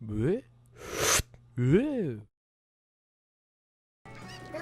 Here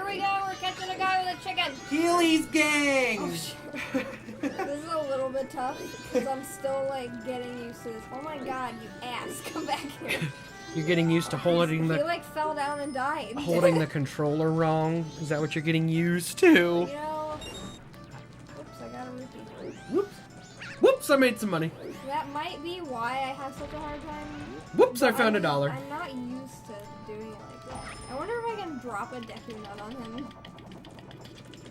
we go, we're catching a guy with a chicken! Healy's gang! Oh, shit. This is a little bit tough, because I'm still, like, getting used to this. Oh my god, you ass, come back here. You're getting used to holding the... He, like, fell down and died. Holding the controller wrong? Is that what you're getting used to? You know... Whoops, I got a rupee. Whoops. Whoops, I made some money. That might be why I have such a hard time. Whoops, I found $1. I'm not used to doing it like that. I wonder if I can drop a Deku Nut on him.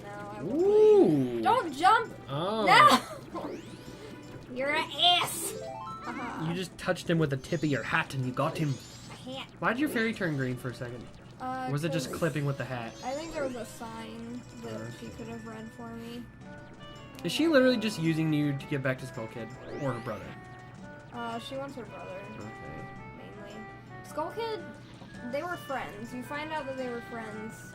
No, I won't. Ooh. Don't jump! Oh. No! You're an ass! You just touched him with the tip of your hat and you got him. A hat. Why'd your fairy turn green for a second? Or was it just clipping with the hat? I think there was a sign that she could have read for me. Is she literally just using you to get back to Skull Kid? Or her brother? She wants her brother. Okay. Mainly. Skull Kid, they were friends. You find out that they were friends.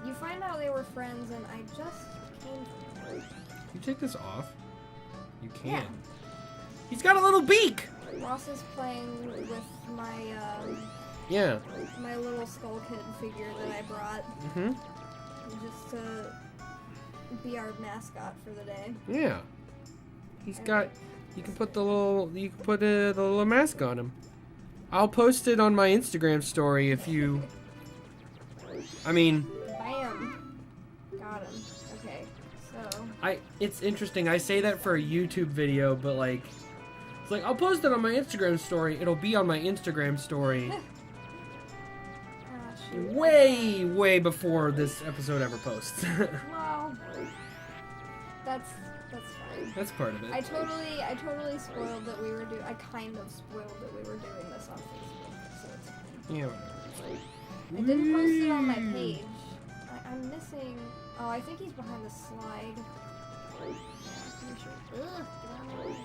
You find out they were friends, and I just came from her. You take this off? You can. Yeah. He's got a little beak! Ross is playing with my, Yeah. my little Skull Kid figure that I brought. Mm-hmm. Just to be our mascot for the day. Yeah. He's got... You can put the little... You can put the little mask on him. I'll post it on my Instagram story if you... I mean... Bam! Got him. Okay, so... It's interesting. I say that for a YouTube video, but like... It's like, I'll post it on my Instagram story. It'll be on my Instagram story. Way before this episode ever posts. Well, that's fine. That's part of it. I totally spoiled that we were I kind of spoiled that we were doing this on Facebook, so it's fine. Yeah. I didn't post it on my page. I'm missing. Oh, I think he's behind the slide. Pretty sure. Ugh, get out of the way.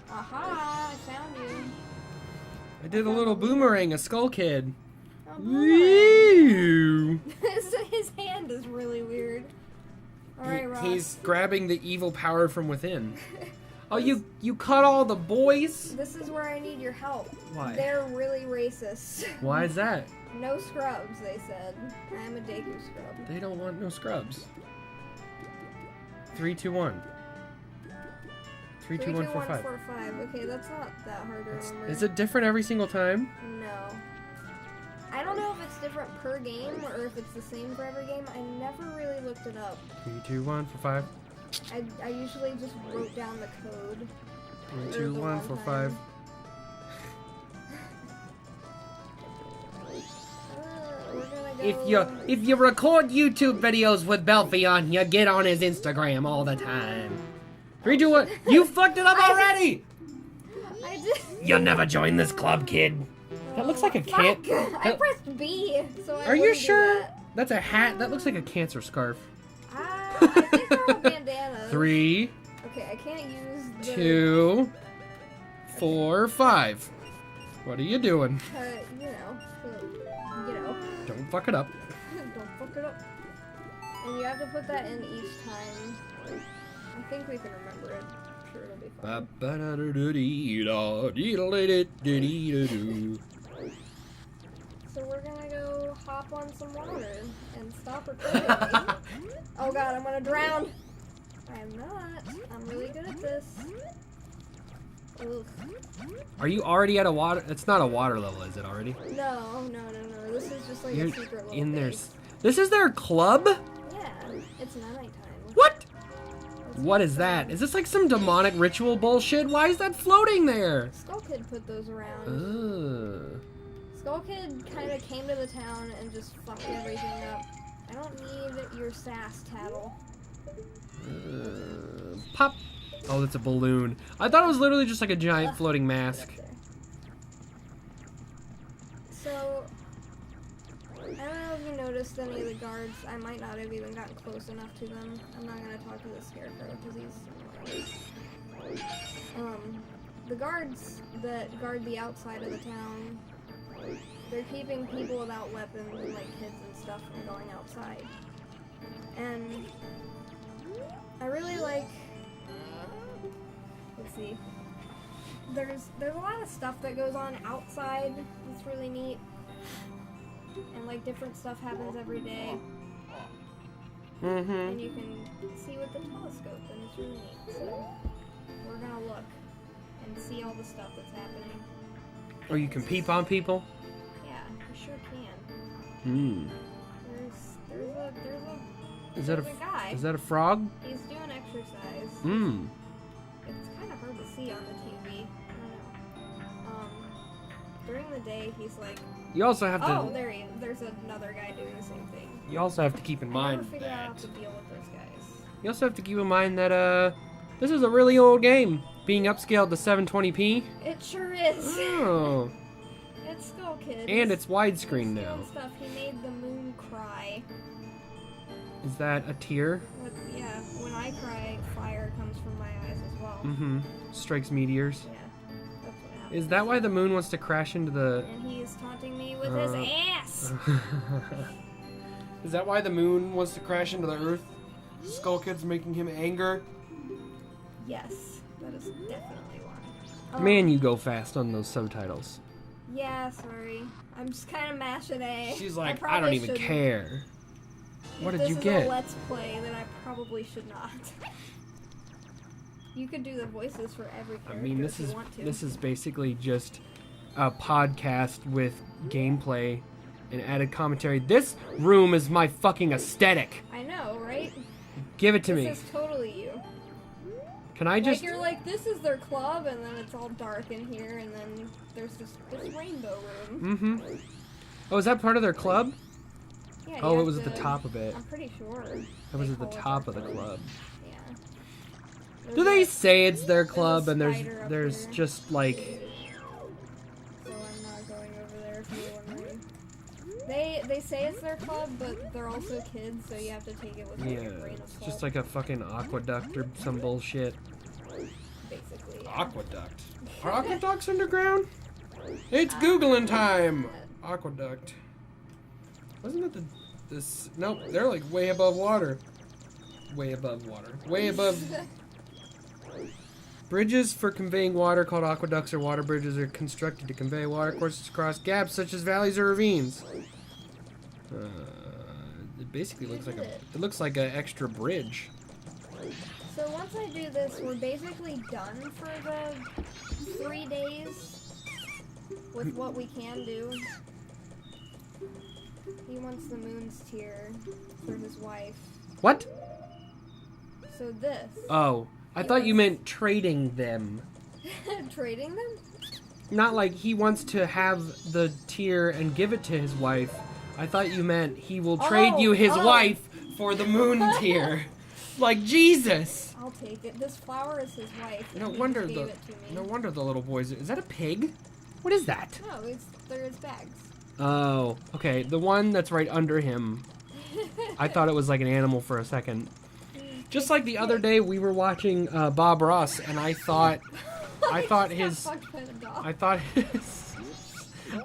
Aha! I found you. I did a little boomerang, a Skull Kid. Oh, Woo! His hand is really weird. Alright, Ross. He's grabbing the evil power from within. Oh, you cut all the boys? This is where I need your help. Why? They're really racist. Why is that? No scrubs, they said. I am a Deku scrub. They don't want no scrubs. 3, 2, 1. 3, 2, 1, 4, 5. 4, 5. Okay, that's not that hard to remember. Is it different every single time? No. I don't know if it's different per game or if it's the same for every game. I never really looked it up. 3, 2, 1, 4, 5. I usually just wrote down the code. 3, 2, 1, 4, 5. We're gonna go... If you record YouTube videos with Belphion, you get on his Instagram all the time. 3, 2, 1. You fucked it up already! I did. You'll never join this club, kid. That looks like a cat. I pressed B, so I Are you wouldn't do sure? that. That's a hat. That looks like a cancer scarf. I think they're all bandanas. 3, Okay, I can't use the... 2, 4, 5. What are you doing? You know. Don't fuck it up. Don't fuck it up. And you have to put that in each time. I think we can remember it. I'm sure it'll be fine. So we're gonna go hop on some water and stop recording. Oh god, I'm gonna drown! I am not. I'm really good at this. Ugh. Are you already at a water? It's not a water level, is it already? No. This is just like You're a secret little in there. base. This is their club? Yeah, it's nighttime. What? What is that? Is this like some demonic ritual bullshit? Why is that floating there? Skull Kid put those around. Ugh. Skull Kid kind of came to the town and just fucked everything up. I don't need your sass, Tattle. Pop. Oh, that's a balloon. I thought it was literally just like a giant floating mask. So, I don't know if you noticed any of the guards. I might not have even gotten close enough to them. I'm not gonna talk to the scarecrow because he's annoying. The guards that guard the outside of the town, they're keeping people without weapons and like kids and stuff from going outside. And I really like see. There's a lot of stuff that goes on outside that's really neat. And like different stuff happens every day. And you can see with the telescope, and it's really neat. So we're gonna look and see all the stuff that's happening. Oh, you can peep on people? Yeah, you sure can. There's a guy. Is that a frog? He's doing exercise. It's kind of hard to see on the TV. I don't know. During the day, he's like. You also have to. Oh, there's another guy doing the same thing. You also have to keep in I mind never figured out how that. to deal with those guys. You also have to keep in mind that this is a really old game, being upscaled to 720p. It sure is. Oh. It's Skull Kid. And it's widescreen He's now. doing stuff. He made the moon cry. Is that a tear? Yeah, when I cry, fire comes from my eyes as well. Strikes meteors. Yeah, that's what happens. Is that why the moon wants to crash into the... And he is taunting me with his ass! Is that why the moon wants to crash into the earth? Skull Kid's making him anger? Yes, that is definitely why. Man, you go fast on those subtitles. Yeah, sorry. I'm just kind of mashing A. She's like, I probably don't even shouldn't. care. What did you This get? is a Let's Play that I probably should not. You could do the voices for every character I mean, if you want to. this is basically just a podcast with gameplay and added commentary. This room is my fucking aesthetic. I know, right? Give it to me. This is totally you. Can I just... Like, you're like, this is their club, and then it's all dark in here, and then there's this rainbow room. Oh, is that part of their club? Yeah, Oh, you it was have at the to- top of it. I'm pretty sure. It was they at the call it top their of the club. Yeah. Do they say it's their club and spider up there's there. just like... So I'm not going over there if you're wondering. They say it's their club, but they're also kids, so you have to take it with like, Yeah, a grain of it's salt. just like a fucking aqueduct or some bullshit. Basically, yeah. Aqueduct. Are aqueducts underground? It's Googling time! Aqueduct. Wasn't it this... Nope, they're like way above water. Way above water. Way above... Bridges for conveying water called aqueducts or water bridges are constructed to convey water courses across gaps such as valleys or ravines. It basically looks like it looks like an extra bridge. So once I do this, we're basically done for the 3 days with what we can do. He wants the moon's tear for his wife. What? So this. Oh, I thought you meant trading them. Trading them? Not like he wants to have the tear and give it to his wife. I thought you meant he will trade you his wife for the moon tear. Like Jesus! I'll take it. This flower is his wife. No and he wonder just gave it to me. no wonder the little boys. Is that a pig? What is that? No, they're his bags. Oh, okay. The one that's right under him. I thought it was like an animal for a second. Just like the other day, we were watching Bob Ross, and I thought his. Fucked by the dog. I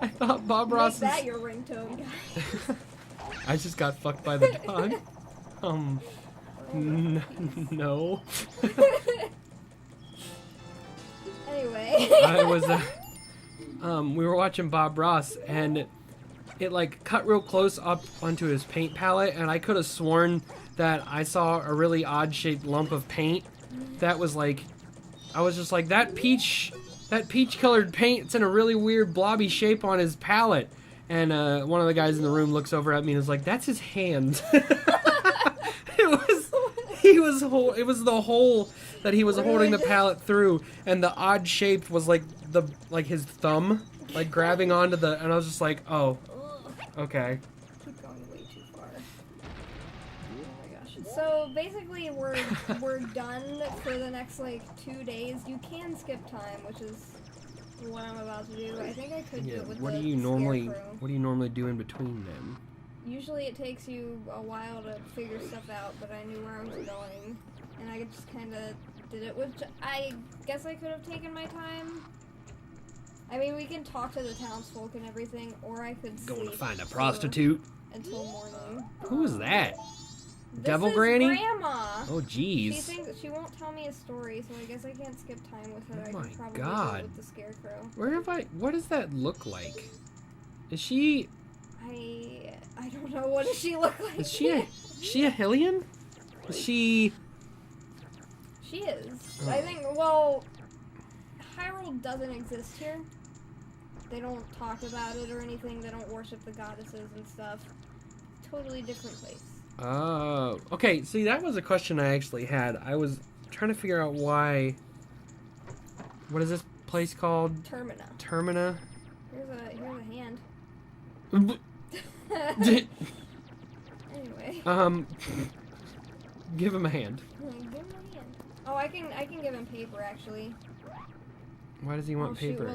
thought Bob Make Ross's. that your ringtone, guys. I just got fucked by the dog. No. Anyway. I was. We were watching Bob Ross, and it like cut real close up onto his paint palette, and I could have sworn that I saw a really odd shaped lump of paint that was like, I was just like, that peach colored paint's in a really weird blobby shape on his palette. And one of the guys in the room looks over at me and is like, that's his hand. It was the hole that he was holding the palette through, and the odd shape was like his thumb, like grabbing onto the, and I was just like, oh, okay. Keep going way too far. Oh my gosh. So basically we're done for the next like 2 days. You can skip time, which is what I'm about to do. I think I could do it with What the do you normally scarecrow. do in between them? Usually it takes you a while to figure stuff out, but I knew where I was going, and I just kind of did it, which I guess I could have taken my time. I mean, we can talk to the townsfolk and everything, or I could Going sleep to find a prostitute. until morning. Who is that? Devil is Granny? Grandma. Oh, jeez. She won't tell me a story, so I guess I can't skip time with her. Oh I my can probably God. do it with the scarecrow. What does that look like? Is she I don't know. What does she look like? is she a Hylian? Is she She is. Oh. I think. Well, Hyrule doesn't exist here. They don't talk about it or anything. They don't worship the goddesses and stuff. Totally different place. Oh, okay. See, that was a question I actually had. I was trying to figure out why. What is this place called? Termina. Termina. Here's a hand. Anyway. Give him a hand. Give him a hand. Oh, I can give him paper actually. Why does he want Shoot, paper?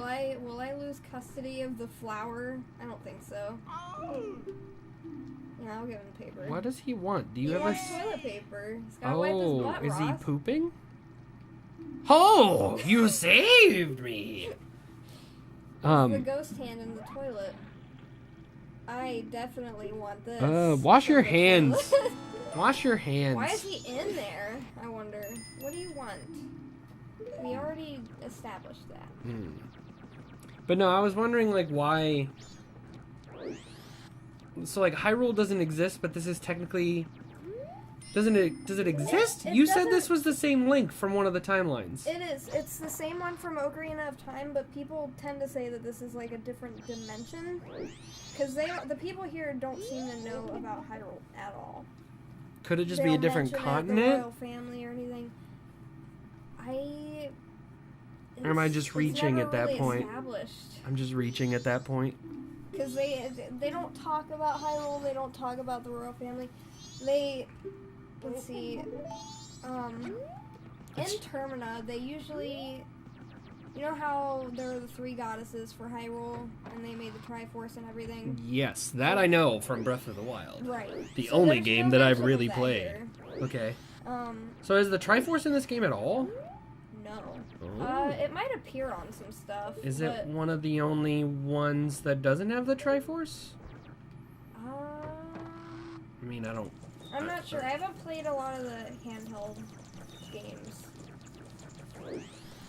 will I lose custody of the flower? I don't think so. Yeah, I'll give him paper. What does he want? Do you He ever? wants toilet paper. He's gotta wipe his butt, is he Ross. pooping? Oh, you saved me. The ghost hand in the toilet. I definitely want this. Wash your from the hands. toilet. Wash your hands. Why is he in there? I wonder. What do you want? We already established that. But no, I was wondering like why. So like Hyrule doesn't exist, but this is technically. Does it exist? It You said doesn't- this was the same link from one of the timelines. It is. It's the same one from Ocarina of Time, but people tend to say that this is like a different dimension. Because the people here don't seem to know about Hyrule at all. Could it just They be a don't different mention it, the continent? royal family or anything. Or am I just reaching at that really point? Established. I'm just reaching at that point. Because they don't talk about Hyrule, they don't talk about the royal family. Let's see, in Termina, they usually, you know how there are the 3 goddesses for Hyrule, and they made the Triforce and everything? Yes, that I know from Breath of the Wild. Right. The So only there's game no that I've mention of really that played. here. Okay. Um, So is the Triforce in this game at all? no. Oh. It might appear on some stuff. Is but, it one of the only ones that doesn't have the Triforce? I mean, I don't... I'm not sure. I haven't played a lot of the handheld games.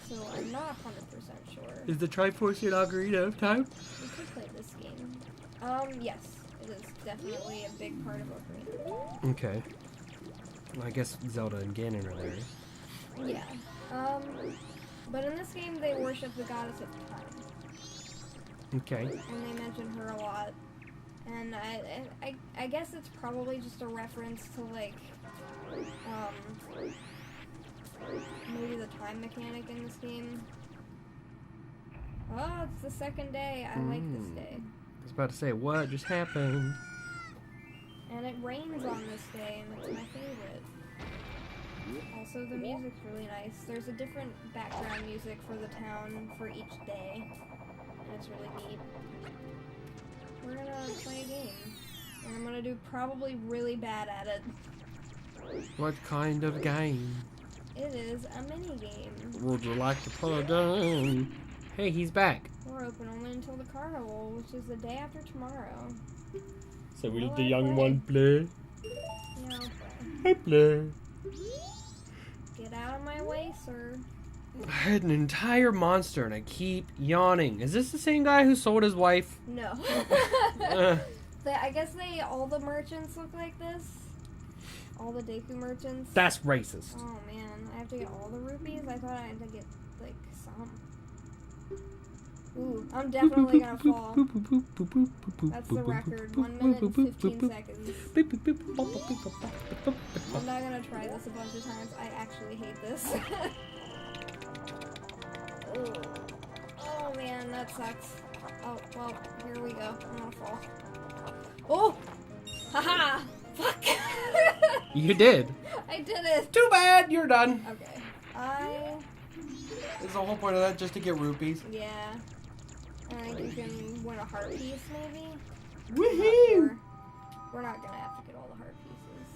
So I'm not 100% sure. Is the Triforce in Ocarina of Time? We could play this game. Yes. It is definitely a big part of Ocarina. Okay. Well, I guess Zelda and Ganon are there. Yeah. But in this game, they worship the goddess of time. Okay. And they mention her a lot. And I guess it's probably just a reference to, like, maybe the time mechanic in this game. Oh, it's the second day. I like this day. I was about to say, what just happened? And it rains on this day, and it's my favorite. Also, the music's really nice. There's a different background music for the town for each day, and it's really neat. We're gonna play a game, and I'm gonna do probably really bad at it. What kind of game? It is a mini game. Would you like to play a game? Hey, he's back. We're open only until the carnival, which is the day after tomorrow. So will the young one play? Yeah, I'll play. I play. Get out of my way, sir. I had an entire monster and I keep yawning. Is this the same guy who sold his wife? No. Uh, I guess all the merchants look like this. All the Deku merchants. that's racist. Oh man, I have to get all the rupees? I thought I had to get, like, some. Ooh, I'm definitely gonna fall. That's the record. 1 minute and 15 seconds. I'm not gonna try this a bunch of times. I actually hate this. Ooh. Oh man, that sucks. Oh, well, here we go. I'm gonna fall. Oh! Haha! Fuck! You did. I did it! Too bad, you're done. Okay. Is the whole point of that just to get rupees? Yeah. I think you can win a heart piece, maybe? Woohoo! Sure. We're not gonna have to get all the heart pieces.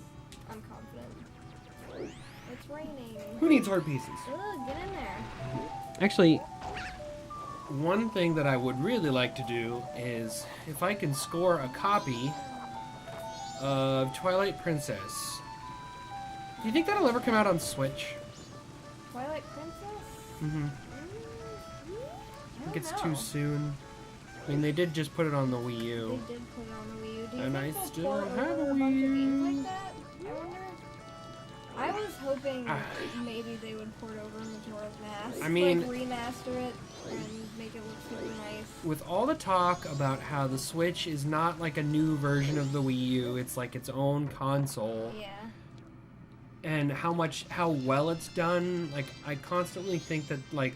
I'm confident. It's raining. Who needs heart pieces? Ugh, get in there. Actually, one thing that I would really like to do is if I can score a copy of Twilight Princess Do you think that'll ever come out on Switch? Twilight Princess? Mm-hmm. I think it's too soon. I mean, they did just put it on the Wii U. They did put it on the Wii U. Do you And think I they'll still port have over a a bunch Wii of games U. like that? I wonder. I was hoping maybe they would port over Majora's Mask. I mean- like remaster it and make it look super nice. With all the talk about how the Switch is not like a new version of the Wii U, it's like its own console, Yeah. and how well it's done, like, I constantly think that, like,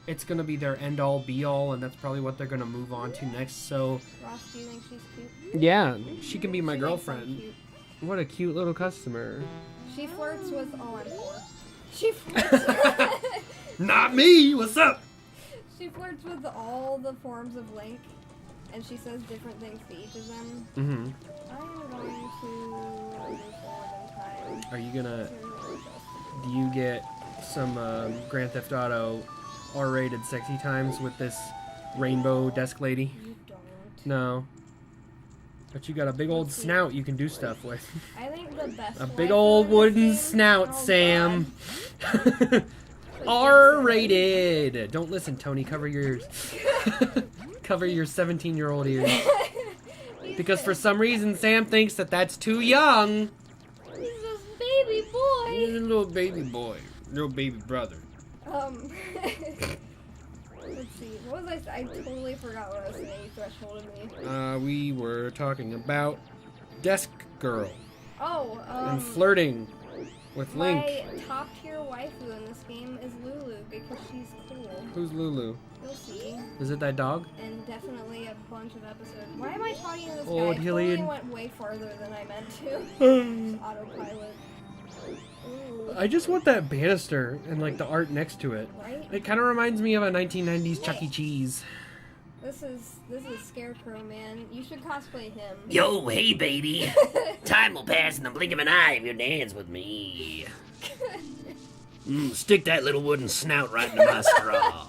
it's gonna be their end-all be-all, and that's probably what they're gonna move on to next, so... Ross, do you think she's cute? Yeah, she can be my She makes girlfriend. them cute. What a cute little customer. She flirts with. Oh, I'm poor. She flirts. Not me! What's up? She flirts with all the forms of Link, and she says different things to each of them. Mm-hmm. I am going to move forward in time. Are you gonna... to adjust Do you get some Grand Theft Auto R-rated sexy times with this rainbow desk lady? it. You don't. No. But you got a big old snout you can do stuff with. I think the best. A big waifu old in this wooden game- snout, oh, Sam. God. R-rated. Don't listen, Tony. Cover your ears. Cover your 17-year-old ears. Because for some reason, Sam thinks that that's too young. He's this baby boy. He's a little baby boy. Little baby brother. Let's see. What was I totally forgot what I was saying. Threshold of me. We were talking about Desk Girl Oh, and flirting with Link. my top tier waifu in this game is Lulu because she's cool. Who's Lulu? You'll see. Is it that dog? And definitely a bunch of episodes. Why am I talking to this Oh, guy? I totally Hilliard. went way farther than I meant to. Autopilot. Ooh, I just want that banister and like the art next to it. right? It kind of reminds me of a 1990s Chuck E. Cheese. This is Scarecrow, man. You should cosplay him. Yo, hey, baby. Time will pass in the blink of an eye if you dance with me. Stick that little wooden snout right into my straw.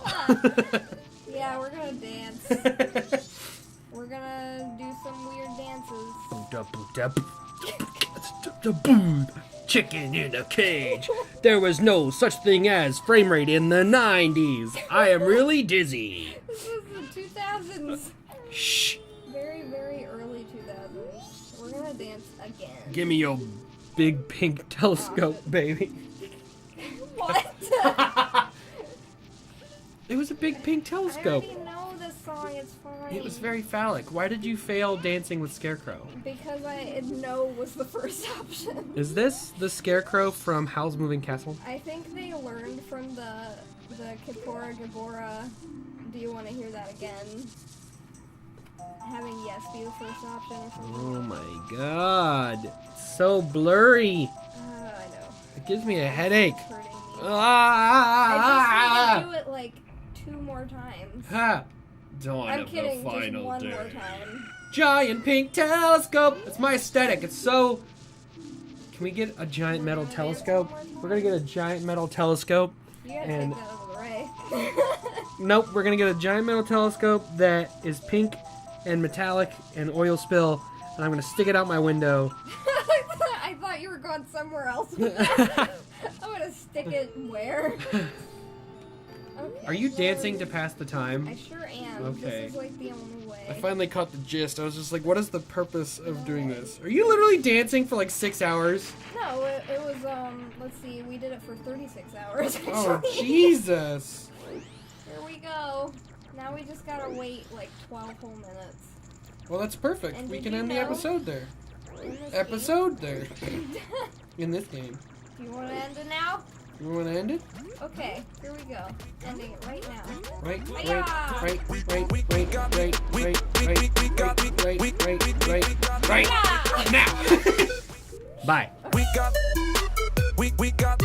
Yeah, we're gonna dance. We're gonna do some weird dances. Chicken in a cage. There was no such thing as frame rate in the 90s. I am really dizzy. This was the 2000s. Shh. Very, very early 2000s. We're gonna dance again. Give me your big pink telescope, baby. What? It was a big pink I telescope. already know this song. It's fine. It was very phallic. Why did you fail dancing with Scarecrow? Because no was the first option. Is this the Scarecrow from Howl's Moving Castle? I think they learned from the Kippora Gabora. Do you want to hear that again? Having yes be the first option or something. Oh my god. It's so blurry. I know. It gives me a headache. It's hurting me. Ah! I just need to do it like 2 more times. Ha! Dawn I'm of kidding, the just final one day. more time. Giant pink telescope! It's my aesthetic. It's so... Can we get a giant metal gonna dance telescope? one more We're gonna get a giant metal telescope. You gotta And- take that over the way. Nope, we're gonna get a giant metal telescope that is pink and metallic and oil spill, and I'm gonna stick it out my window. I thought you were going somewhere else with that. I'm gonna stick it where? Okay, Are you well, dancing to pass the time? I sure am. Okay. This is like the only way. I finally caught the gist. I was just like, what is the purpose of doing this? Are you literally dancing for like 6 hours? No, it was, let's see, we did it for 36 hours. Oh, actually. Jesus. Here we go. Now we just gotta wait like 12 whole minutes. Well, that's perfect. And We did can you end the know- episode there. In this Episode there. game. In this game. Do you want to end it now? You want to end it? Okay, here we go. Ending it right now. Right, right, Hi-ya! right, right, right, right, right, right, right, right, Yeah! now. Bye. We got